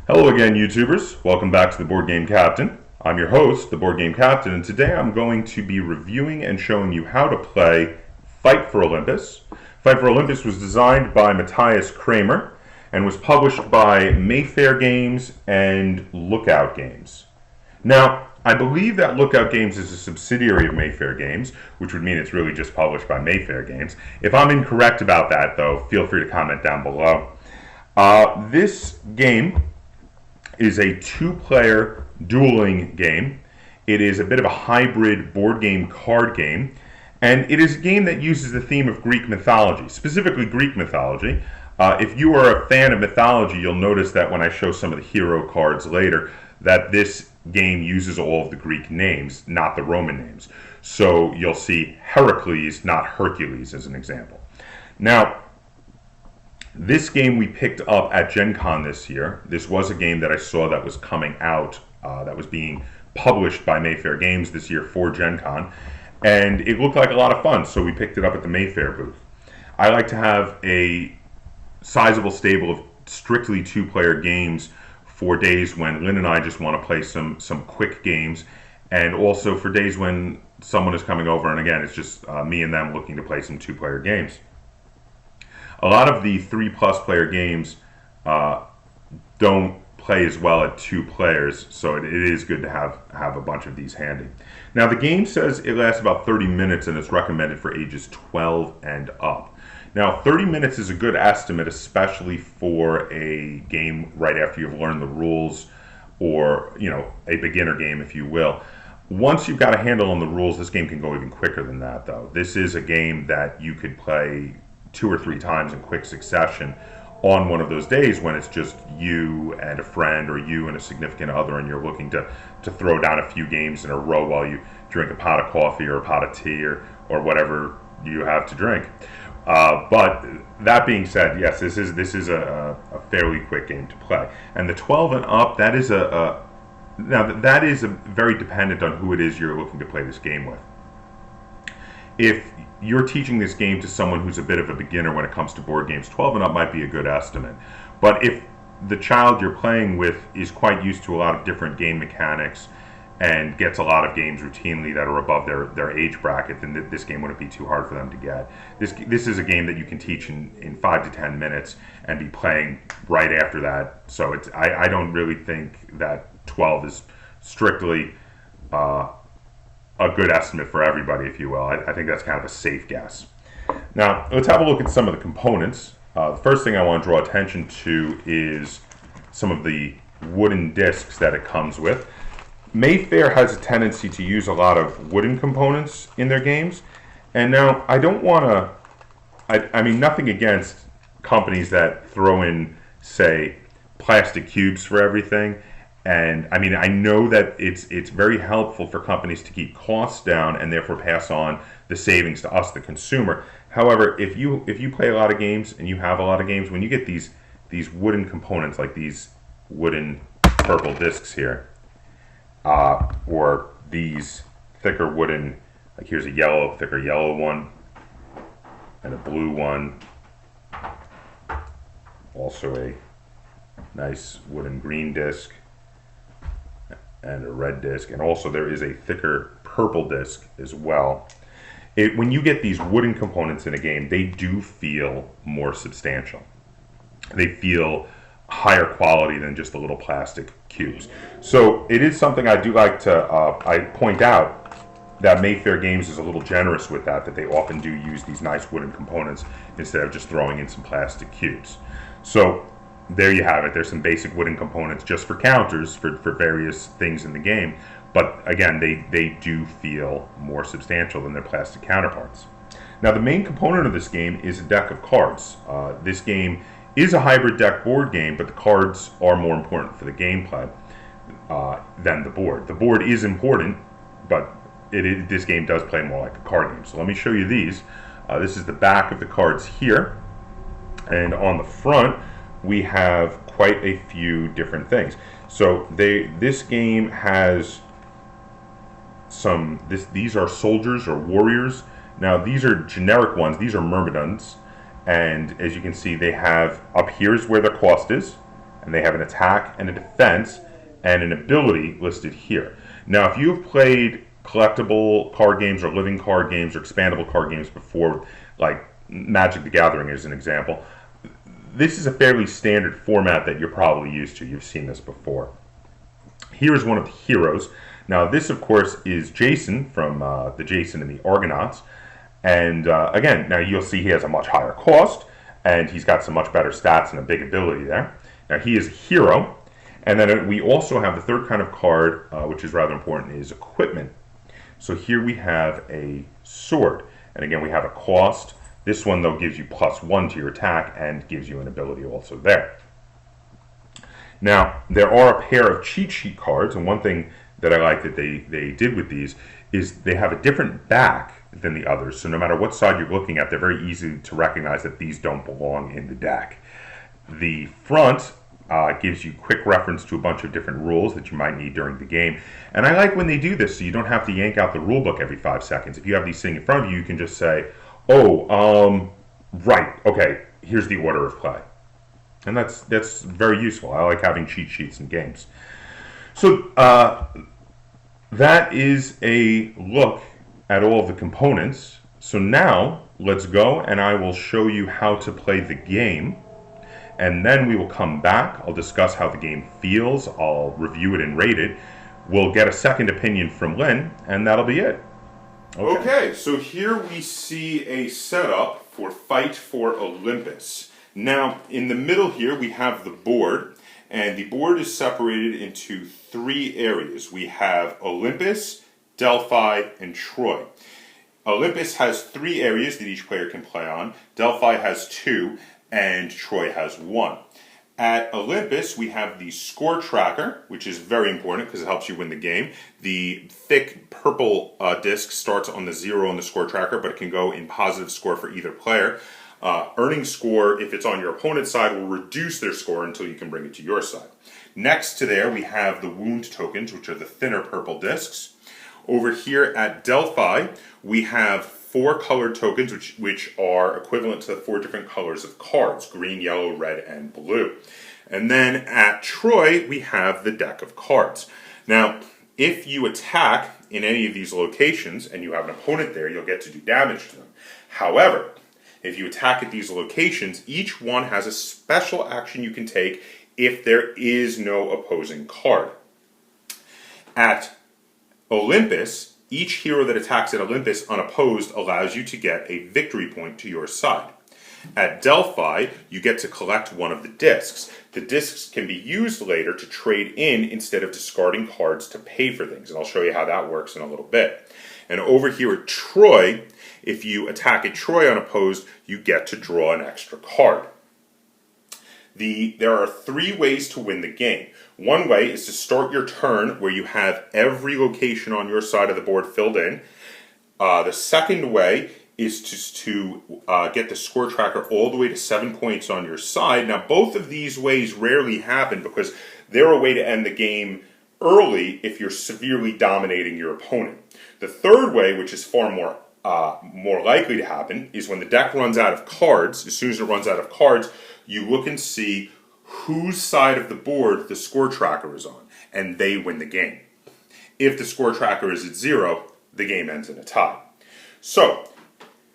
Hello again, YouTubers. Welcome back to the Board Game Captain. I'm your host, the Board Game Captain, and today I'm going to be reviewing and showing you how to play Fight for Olympus. Fight for Olympus was designed by Matthias Kramer and was published by Mayfair Games and Lookout Games. Now, I believe that Lookout Games is a subsidiary of Mayfair Games, which would mean it's really just published by Mayfair Games. If I'm incorrect about that, though, feel free to comment down below. This game is a two-player dueling game. It is a bit of a hybrid board game card game, and it is a game that uses the theme of Greek mythology, specifically Greek mythology. If you are a fan of mythology, you'll notice that when I show some of the hero cards later, that this game uses all of the Greek names, not the Roman names. So you'll see Heracles, not Hercules, as an example. Now, this game we picked up at Gen Con this year. This was a game that I saw that was coming out, that was being published by Mayfair Games this year for Gen Con, and it looked like a lot of fun, so we picked it up at the Mayfair booth. I like to have a sizable stable of strictly two-player games for days when Lynn and I just want to play some quick games, and also for days when someone is coming over, and again, it's just me and them looking to play some two-player games. A lot of the 3+ player games don't play as well at 2 players, so it is good to have a bunch of these handy. Now, the game says it lasts about 30 minutes and it's recommended for ages 12 and up. Now, 30 minutes is a good estimate, especially for a game right after you've learned the rules, or a beginner game, if you will. Once you've got a handle on the rules, this game can go even quicker than that, though. This is a game that you could play 2 or 3 times in quick succession on one of those days when it's just you and a friend, or you and a significant other, and you're looking to throw down a few games in a row while you drink a pot of coffee or a pot of tea or whatever you have to drink. But that being said, yes, this is a fairly quick game to play. And the 12 and up, that is that is very dependent on who it is you're looking to play this game with. If you're teaching this game to someone who's a bit of a beginner when it comes to board games, 12 and up might be a good estimate. But if the child you're playing with is quite used to a lot of different game mechanics and gets a lot of games routinely that are above their age bracket, then this game wouldn't be too hard for them to get. This is a game that you can teach in 5 to 10 minutes and be playing right after that. So I don't really think that 12 is strictly a good estimate for everybody, if you will. I think that's kind of a safe guess. Now, let's have a look at some of the components. The first thing I want to draw attention to is some of the wooden discs that it comes with. Mayfair has a tendency to use a lot of wooden components in their games. And now, I don't want to... I mean, nothing against companies that throw in, say, plastic cubes for everything. And I mean, I know that it's very helpful for companies to keep costs down and therefore pass on the savings to us, the consumer. However, if you play a lot of games and you have a lot of games, when you get these wooden components, like these wooden purple discs here, or these thicker wooden, like here's a thicker yellow one, and a blue one, also a nice wooden green disc, and a red disc, and also there is a thicker purple disc as well. When you get these wooden components in a game, they do feel more substantial. They feel higher quality than just the little plastic cubes. So it is something I do like to I point out that Mayfair Games is a little generous with that they often do use these nice wooden components instead of just throwing in some plastic cubes. So there you have it. There's some basic wooden components just for counters for various things in the game. But again, they do feel more substantial than their plastic counterparts. Now, the main component of this game is a deck of cards. This game is a hybrid deck board game, but the cards are more important for the gameplay than the board. The board is important, but this game does play more like a card game. So let me show you these. This is the back of the cards here. And on the front, we have quite a few different things. So this game has these are soldiers or warriors. Now these are generic ones. These are myrmidons, and as you can see, they have up here's where the cost is, and they have an attack and a defense and an ability listed here. Now, if you've played collectible card games or living card games or expandable card games before, like Magic the Gathering as an example, this is a fairly standard format that you're probably used to. You've seen this before. Here's one of the heroes. Now, this, of course, is Jason from the Jason and the Argonauts. And again, now you'll see he has a much higher cost, and he's got some much better stats and a big ability there. Now, he is a hero. And then we also have the third kind of card, which is rather important, is equipment. So here we have a sword. And again, we have a cost. This one, though, gives you +1 to your attack and gives you an ability also there. Now, there are a pair of cheat sheet cards, and one thing that I like that they did with these is they have a different back than the others. So no matter what side you're looking at, they're very easy to recognize that these don't belong in the deck. The front gives you quick reference to a bunch of different rules that you might need during the game. And I like when they do this so you don't have to yank out the rule book every 5 seconds. If you have these sitting in front of you, you can just say, oh, right, okay, here's the order of play. And that's very useful. I like having cheat sheets in games. So that is a look at all of the components. So now let's go and I will show you how to play the game. And then we will come back. I'll discuss how the game feels. I'll review it and rate it. We'll get a second opinion from Lynn, and that'll be it. Okay, so here we see a setup for Fight for Olympus. Now, in the middle here, we have the board, and the board is separated into 3 areas. We have Olympus, Delphi, and Troy. Olympus has 3 areas that each player can play on. Delphi has 2, and Troy has 1. At Olympus, we have the score tracker, which is very important because it helps you win the game. The thick purple disc starts on the 0 on the score tracker, but it can go in positive score for either player. Earning score, if it's on your opponent's side, will reduce their score until you can bring it to your side. Next to there, we have the wound tokens, which are the thinner purple discs. Over here at Delphi, we have 4 colored tokens, which are equivalent to the 4 different colors of cards: green, yellow, red, and blue. And then at Troy, we have the deck of cards. Now, if you attack in any of these locations and you have an opponent there, you'll get to do damage to them. However, if you attack at these locations, each one has a special action you can take if there is no opposing card. At Olympus, each hero that attacks at Olympus unopposed allows you to get a victory point to your side. At Delphi, you get to collect one of the discs. The discs can be used later to trade in instead of discarding cards to pay for things, and I'll show you how that works in a little bit. And over here at Troy, if you attack at Troy unopposed, you get to draw an extra card. There are 3 ways to win the game. One way is to start your turn where you have every location on your side of the board filled in. The second way is to get the score tracker all the way to 7 points on your side. Now, both of these ways rarely happen because they're a way to end the game early if you're severely dominating your opponent. The third way, which is far more likely to happen, is when the deck runs out of cards. As soon as it runs out of cards, you look and see whose side of the board the score tracker is on, and they win the game. If the score tracker is at 0, the game ends in a tie. So,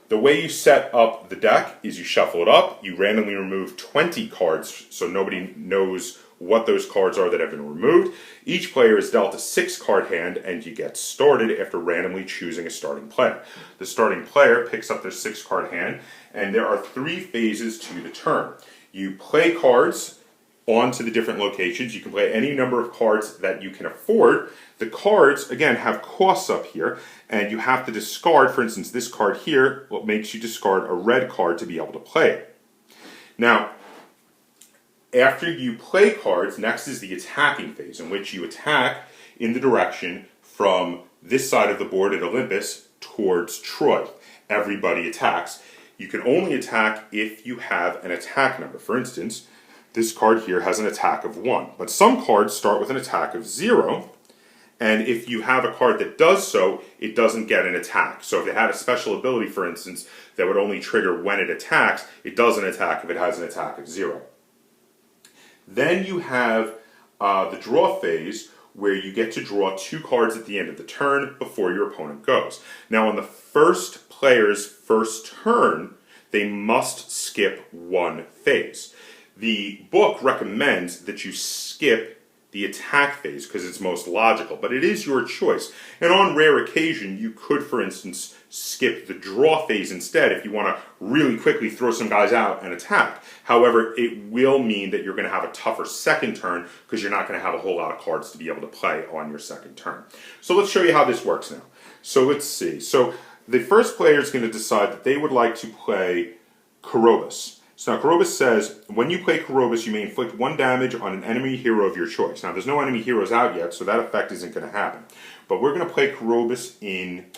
the way you set up the deck is you shuffle it up, you randomly remove 20 cards so nobody knows what those cards are that have been removed. Each player is dealt a 6-card hand, and you get started after randomly choosing a starting player. The starting player picks up their 6-card hand, and there are 3 phases to the turn. You play cards onto the different locations. You can play any number of cards that you can afford. The cards, again, have costs up here, and you have to discard, for instance, this card here, what makes you discard a red card to be able to play it. Now, after you play cards, next is the attacking phase, in which you attack in the direction from this side of the board at Olympus towards Troy. Everybody attacks. You can only attack if you have an attack number. For instance, this card here has an attack of 1, but some cards start with an attack of 0, and if you have a card that does so, it doesn't get an attack. So if it had a special ability, for instance, that would only trigger when it attacks, it doesn't attack if it has an attack of 0. Then you have the draw phase, where you get to draw 2 cards at the end of the turn before your opponent goes. Now on the first player's first turn, they must skip 1 phase. The book recommends that you skip the attack phase because it's most logical, but it is your choice. And on rare occasion, you could, for instance, skip the draw phase instead if you want to really quickly throw some guys out and attack. However, it will mean that you're going to have a tougher second turn because you're not going to have a whole lot of cards to be able to play on your second turn. So let's show you how this works now. So let's see. So the first player is going to decide that they would like to play Kurobus. So now Kurobus says, when you play Kurobus, you may inflict 1 damage on an enemy hero of your choice. Now there's no enemy heroes out yet, so that effect isn't going to happen. But we're going to play Kurobus in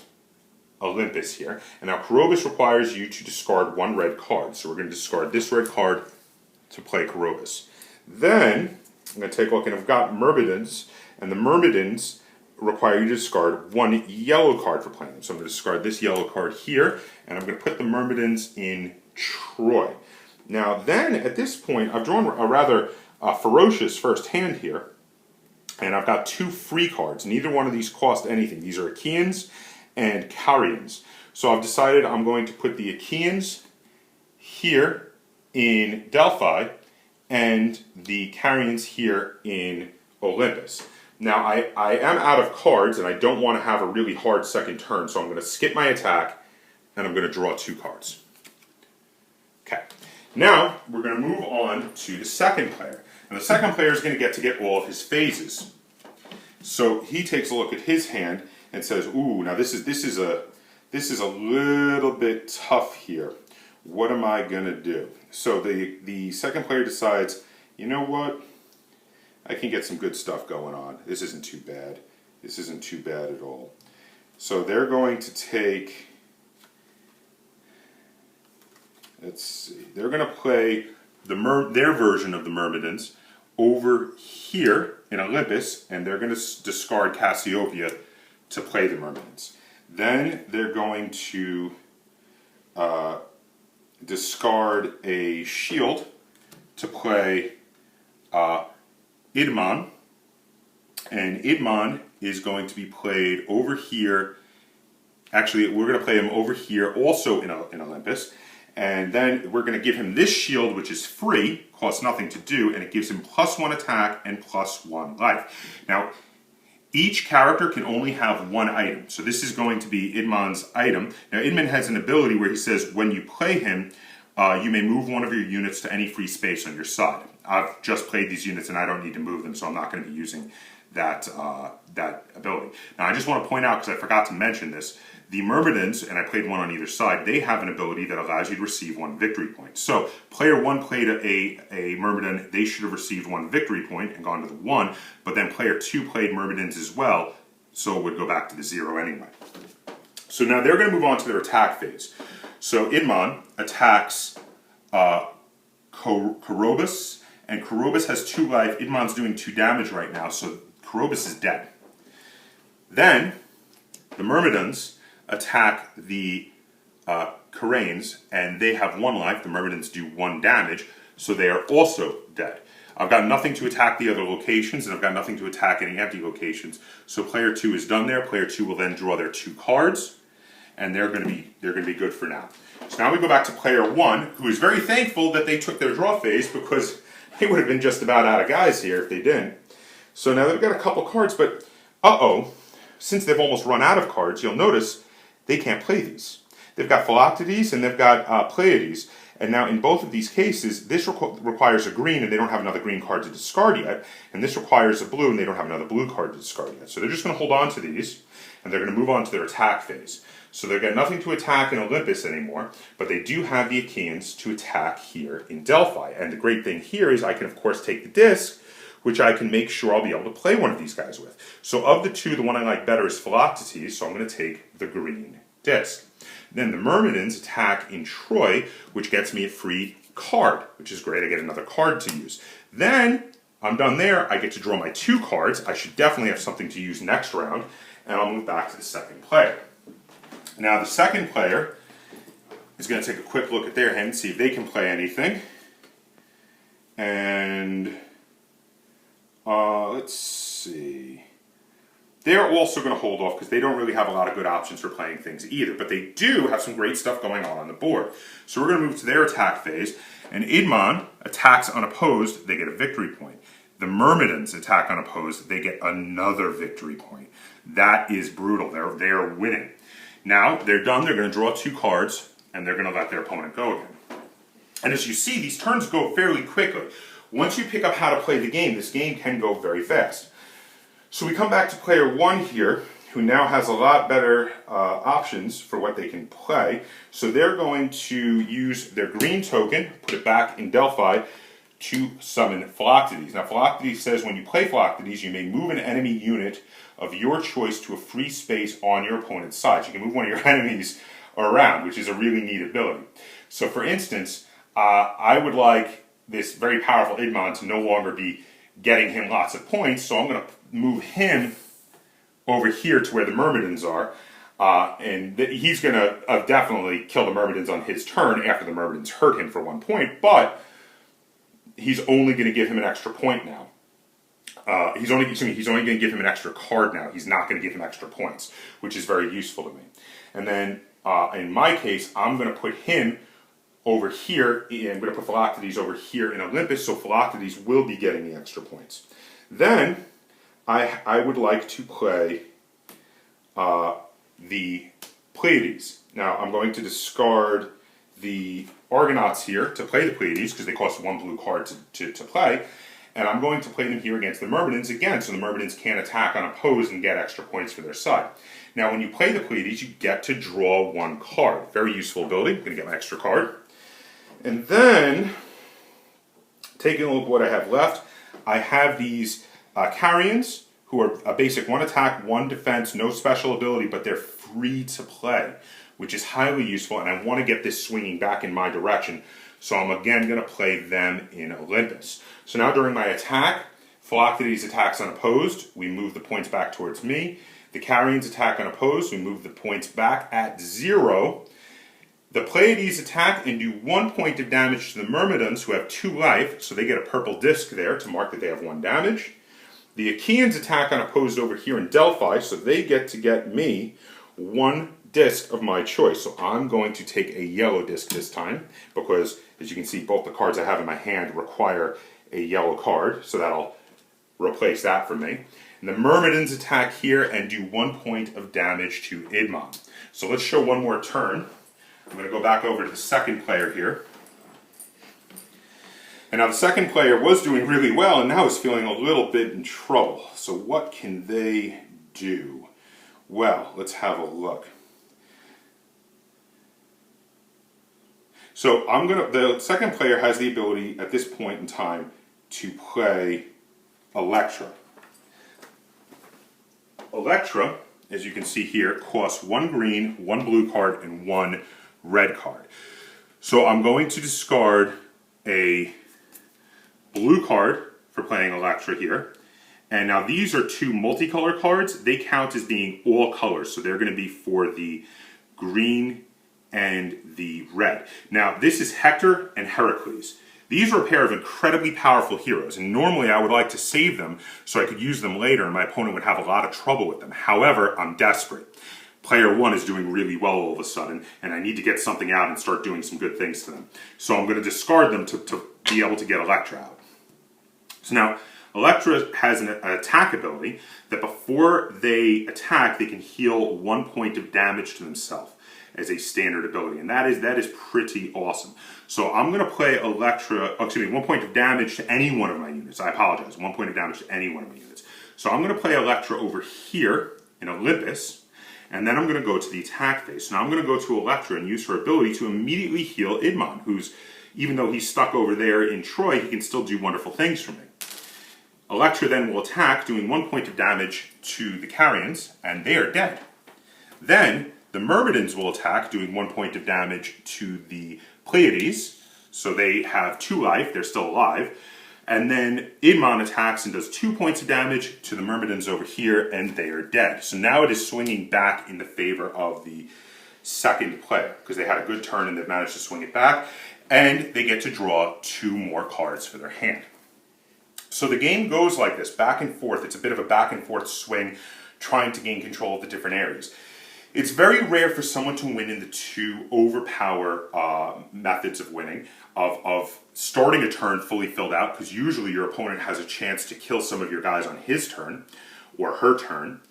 Olympus here. And now Kurobus requires you to discard 1 red card. So we're going to discard this red card to play Kurobus. Then I'm going to take a look, and I've got Myrmidons, and the Myrmidons require you to discard 1 yellow card for playing them. So I'm going to discard this yellow card here, and I'm going to put the Myrmidons in Troy. Now then, at this point, I've drawn a rather ferocious first hand here, and I've got 2 free cards. Neither one of these cost anything. These are Achaeans and Carians. So I've decided I'm going to put the Achaeans here in Delphi and the Carians here in Olympus. Now I am out of cards and I don't want to have a really hard second turn, so I'm going to skip my attack and I'm going to draw 2 cards. Okay. Now we're going to move on to the second player. And the second player is going to get all of his phases. So he takes a look at his hand and says, "Ooh, now this is a little bit tough here. What am I going to do?" So the second player decides, "You know what? I can get some good stuff going on. This isn't too bad. This isn't too bad at all." So they're going to take, let's see, they're going to play their version of the Myrmidons over here in Olympus, and they're going to discard Cassiopeia to play the Myrmidons. Then they're going to discard a shield to play Idmon, and Idmon is going to be played over here. Actually, we're going to play him over here also in Olympus, and then we're going to give him this shield, which is free, costs nothing to do, and it gives him +1 attack and +1 life. Now, each character can only have 1 item, so this is going to be Idmon's item. Now, Idmon has an ability where he says when you play him, you may move one of your units to any free space on your side. I've just played these units and I don't need to move them, so I'm not going to be using that ability. Now, I just want to point out, because I forgot to mention this, the Myrmidons, and I played 1 on either side, they have an ability that allows you to receive 1 victory point. So, player 1 played a Myrmidon, they should have received 1 victory point and gone to the 1, but then player 2 played Myrmidons as well, so it would go back to the 0 anyway. So now they're going to move on to their attack phase. So Idmon attacks Kurobus, and Kurobus has 2 life. Idmon's doing 2 damage right now, so Kurobus is dead. Then the Myrmidons attack the Carians, and they have 1 life. The Myrmidons do 1 damage, so they are also dead. I've got nothing to attack the other locations, and I've got nothing to attack any empty locations. So player 2 is done there. Player 2 will then draw their 2 cards, and they're going to be good for now. So now we go back to player 1, who is very thankful that they took their draw phase, because they would have been just about out of guys here if they didn't. So now they've got a couple cards, but since they've almost run out of cards, you'll notice they can't play these. They've got Philoctetes and they've got Pleiades. And now in both of these cases, this requires a green and they don't have another green card to discard yet. And this requires a blue and they don't have another blue card to discard yet. So they're just going to hold on to these and they're going to move on to their attack phase. So they've got nothing to attack in Olympus anymore, but they do have the Achaeans to attack here in Delphi. And the great thing here is I can of course take the disc, which I can make sure I'll be able to play one of these guys with. So of the 2, the one I like better is Philoctetes, so I'm going to take the green disc. Then the Myrmidons attack in Troy, which gets me a free card, which is great. I get another card to use. Then, I'm done there. I get to draw my 2 cards. I should definitely have something to use next round, and I'll move back to the second player. Now, the second player is going to take a quick look at their hand and see if they can play anything. And Let's see. They're also going to hold off because they don't really have a lot of good options for playing things either. But they do have some great stuff going on the board. So we're going to move to their attack phase. And Idmon attacks unopposed, they get a victory point. The Myrmidons attack unopposed, they get another victory point. That is brutal. They are winning. Now, they're done. They're going to draw 2 cards, and they're going to let their opponent go again. And as you see, these turns go fairly quickly. Once you pick up how to play the game, this game can go very fast. So we come back to player 1 here, who now has a lot better options for what they can play. So they're going to use their green token, put it back in Delphi, to summon Philoctetes. Now Philoctetes says when you play Philoctetes, you may move an enemy unit of your choice to a free space on your opponent's side. You can move one of your enemies around, which is a really neat ability. So for instance, I would like this very powerful Idmon to no longer be getting him lots of points, so I'm going to move him over here to where the Myrmidons are, and he's going to definitely kill the Myrmidons on his turn after the Myrmidons hurt him for 1 point, but he's only going to give him an extra point now. He's only going to give him an extra card now. He's not going to give him extra points, which is very useful to me. And then, in my case, I'm going to put him over here, and I'm going to put Philoctetes over here in Olympus, so Philoctetes will be getting the extra points. Then, I would like to play the Pleiades. Now, I'm going to discard the Argonauts here to play the Pleiades, because they cost 1 blue card to play, and I'm going to play them here against the Myrmidons again, so the Myrmidons can't attack unopposed and get extra points for their side. Now, when you play the Pleiades, you get to draw 1 card. Very useful ability. I'm going to get my extra card. And then, taking a look at what I have left, I have these Carians, who are a basic 1 attack, 1 defense, no special ability, but they're free to play, which is highly useful, and I want to get this swinging back in my direction, so I'm again going to play them in Olympus. So now during my attack, Philoctetes attacks unopposed, we move the points back towards me. The Carians attack unopposed, we move the points back at 0. The Pleiades attack and do 1 point of damage to the Myrmidons, who have 2 life, so they get a purple disc there to mark that they have 1 damage. The Achaeans attack unopposed over here in Delphi, so they get me 1 disc of my choice. So I'm going to take a yellow disc this time, because as you can see, both the cards I have in my hand require a yellow card, so that'll replace that for me. And the Myrmidons attack here and do 1 point of damage to Idmon. So let's show one more turn. I'm going to go back over to the second player here. And now the second player was doing really well and now is feeling a little bit in trouble. So what can they do? Well, let's have a look. So the second player has the ability at this point in time to play Electra. Electra, as you can see here, costs 1 green, 1 blue card, and 1 red card. So I'm going to discard a blue card for playing Electra here. And now these are 2 multicolor cards. They count as being all colors, so they're going to be for the green and the red. Now this is Hector and Heracles. These are a pair of incredibly powerful heroes, and normally I would like to save them so I could use them later and my opponent would have a lot of trouble with them. However, I'm desperate. Player 1 is doing really well all of a sudden, and I need to get something out and start doing some good things to them. So I'm going to discard them to be able to get Electra out. So now, Electra has an attack ability that before they attack, they can heal 1 point of damage to themselves as a standard ability, and that is pretty awesome. So I'm going to play Electra, 1 point of damage to any one of my units. I apologize, 1 point of damage to any one of my units. So I'm going to play Electra over here in Olympus, and then I'm going to go to the attack phase. So now I'm going to go to Electra and use her ability to immediately heal Idmon, who's, even though he's stuck over there in Troy, he can still do wonderful things for me. Electra then will attack, doing 1 point of damage to the Carians, and they are dead. Then the Myrmidons will attack, doing 1 point of damage to the Pleiades, so they have 2 life, they're still alive. And then Idmon attacks and does 2 points of damage to the Myrmidons over here, and they are dead. So now it is swinging back in the favor of the second player, because they had a good turn and they've managed to swing it back, and they get to draw 2 more cards for their hand. So the game goes like this, back and forth. It's a bit of a back and forth swing, trying to gain control of the different areas. It's very rare for someone to win in the two overpower methods of winning, of starting a turn fully filled out, because usually your opponent has a chance to kill some of your guys on his turn or her turn.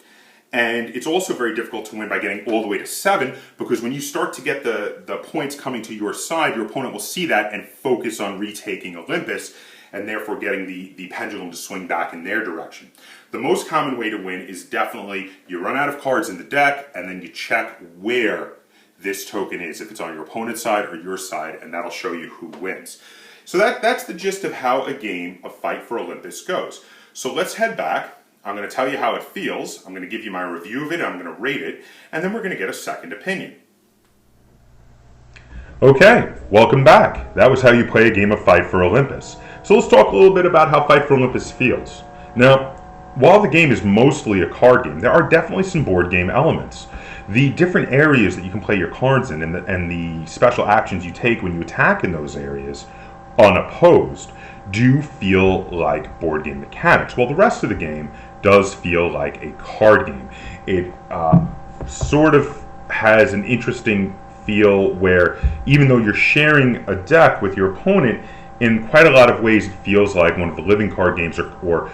And it's also very difficult to win by getting all the way to 7, because when you start to get the points coming to your side, your opponent will see that and focus on retaking Olympus, and therefore getting the pendulum to swing back in their direction. The most common way to win is definitely you run out of cards in the deck, and then you check where this token is, if it's on your opponent's side or your side, and that'll show you who wins. So that's the gist of how a game of Fight for Olympus goes. So let's head back. I'm going to tell you how it feels, I'm going to give you my review of it, I'm going to rate it, and then we're going to get a second opinion. Okay, welcome back. That was how you play a game of Fight for Olympus. So let's talk a little bit about how Fight for Olympus feels. Now, while the game is mostly a card game, there are definitely some board game elements. The different areas that you can play your cards in and the special actions you take when you attack in those areas unopposed do feel like board game mechanics, while the rest of the game does feel like a card game. It sort of has an interesting feel where even though you're sharing a deck with your opponent, in quite a lot of ways it feels like one of the living card games or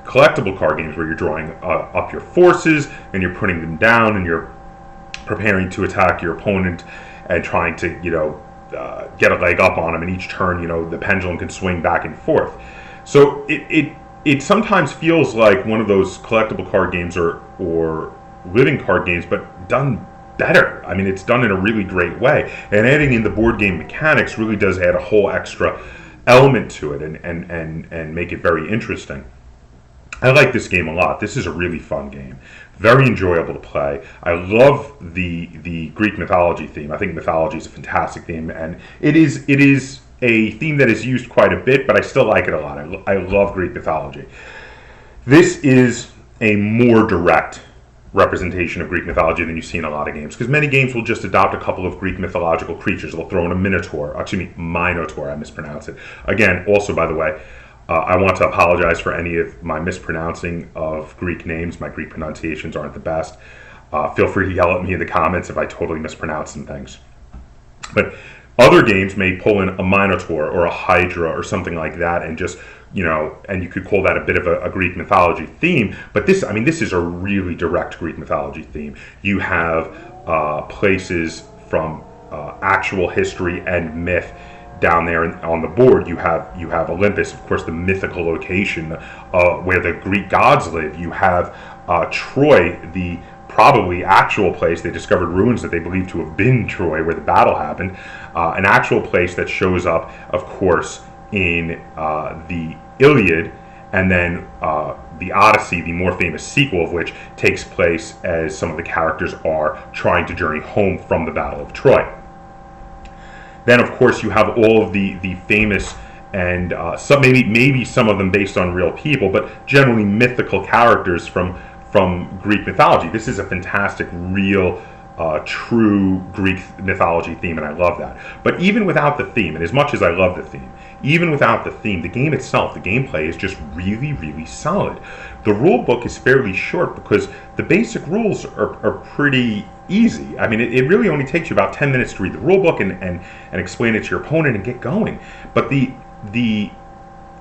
collectible card games where you're drawing up your forces and you're putting them down and you're preparing to attack your opponent and trying to, get a leg up on them, and each turn, the pendulum can swing back and forth. So it sometimes feels like one of those collectible card games or living card games, but done better. I mean, it's done in a really great way. And adding in the board game mechanics really does add a whole extra element to it and make it very interesting. I like this game a lot. This is a really fun game. Very enjoyable to play. I love the Greek mythology theme. I think mythology is a fantastic theme, and it is a theme that is used quite a bit, but I still like it a lot. I love Greek mythology. This is a more direct representation of Greek mythology than you see in a lot of games, because many games will just adopt a couple of Greek mythological creatures. They'll throw in a minotaur, minotaur, I mispronounce it. Again, also, by the way, I want to apologize for any of my mispronouncing of Greek names. My Greek pronunciations aren't the best. Feel free to yell at me in the comments if I totally mispronounce some things. But other games may pull in a minotaur or a hydra or something like that, and just, and you could call that a bit of a Greek mythology theme. But this is a really direct Greek mythology theme. You have places from actual history and myth down there on the board. You have Olympus, of course, the mythical location where the Greek gods live. You have Troy, the probably actual place. They discovered ruins that they believe to have been Troy, where the battle happened. An actual place that shows up, of course, in the Iliad, and then the Odyssey, the more famous sequel of which takes place as some of the characters are trying to journey home from the Battle of Troy. Then, of course, you have all of the famous and some maybe some of them based on real people, but generally mythical characters from Greek mythology. This is a fantastic, real, true Greek mythology theme, and I love that. But even without the theme, and as much as I love the theme, even without the theme, the game itself, the gameplay is just really, really solid. The rule book is fairly short because the basic rules are pretty easy. I mean, it really only takes you about 10 minutes to read the rule book and explain it to your opponent and get going. But the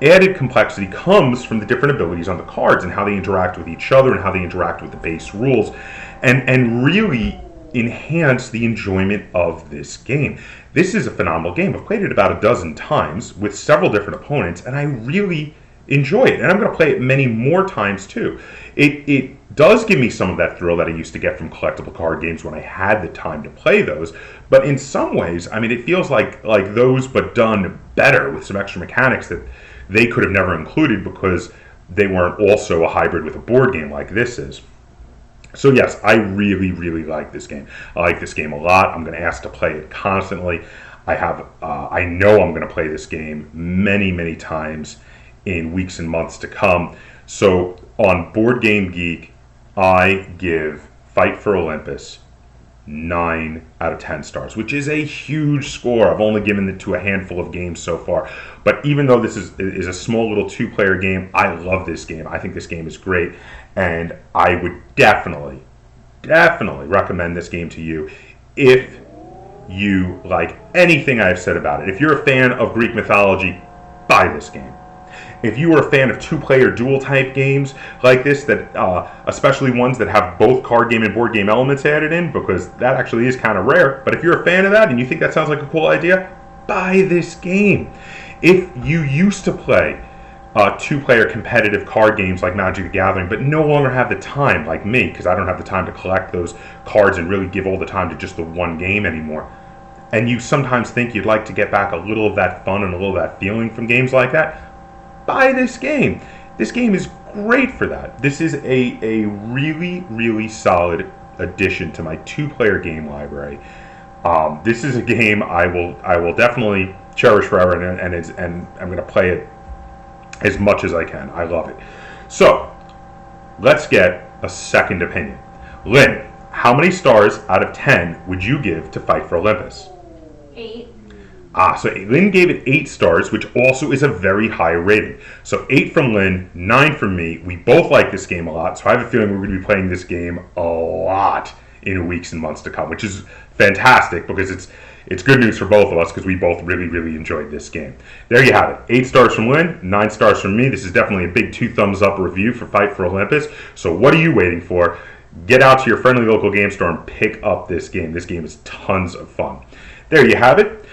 added complexity comes from the different abilities on the cards and how they interact with each other and how they interact with the base rules, and really enhance the enjoyment of this game. This is a phenomenal game. I've played it about a dozen times with several different opponents, and I really enjoy it, and I'm going to play it many more times too. It does give me some of that thrill that I used to get from collectible card games when I had the time to play those, but in some ways, I mean, it feels like those, but done better with some extra mechanics that they could have never included because they weren't also a hybrid with a board game like this is. So yes, I really, really like this game. I like this game a lot. I'm going to ask to play it constantly. I know I'm going to play this game many, many times in weeks and months to come. So on Board Game Geek, I give Fight for Olympus 9 out of 10 stars, which is a huge score. I've only given it to a handful of games so far. But even though this is a small little 2-player game, I love this game. I think this game is great. And I would definitely recommend this game to you if you like anything I've said about it. If you're a fan of Greek mythology, buy this game. If you are a fan of 2-player duel type games like this, that especially ones that have both card game and board game elements added in, because that actually is kind of rare, but if you're a fan of that and you think that sounds like a cool idea, buy this game. If you used to play 2-player competitive card games like Magic the Gathering, but no longer have the time, like me, because I don't have the time to collect those cards and really give all the time to just the one game anymore, and you sometimes think you'd like to get back a little of that fun and a little of that feeling from games like that, buy this game. This game is great for that. This is a really solid addition to my 2-player game library. This is a game I will definitely cherish forever, and I'm going to play it as much as I can. I love it. So let's get a second opinion. Lynn, how many stars out of 10 would you give to Fight for Olympus? 8. So Lynn gave it 8 stars, which also is a very high rating. So 8 from Lynn, 9 from me. We both like this game a lot, so I have a feeling we're going to be playing this game a lot in weeks and months to come, which is fantastic because it's good news for both of us because we both really enjoyed this game. There you have it. 8 stars from Lynn, 9 stars from me. This is definitely a big 2 thumbs up review for Fight for Olympus. So what are you waiting for? Get out to your friendly local game store and pick up this game. This game is tons of fun. There you have it.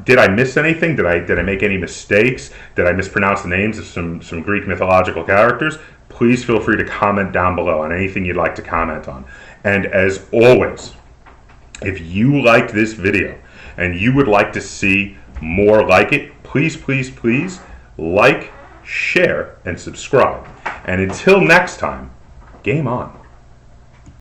Did I miss anything? Did I make any mistakes? Did I mispronounce the names of some Greek mythological characters? Please feel free to comment down below on anything you'd like to comment on. And as always, if you liked this video and you would like to see more like it, please like, share, and subscribe. And until next time, game on.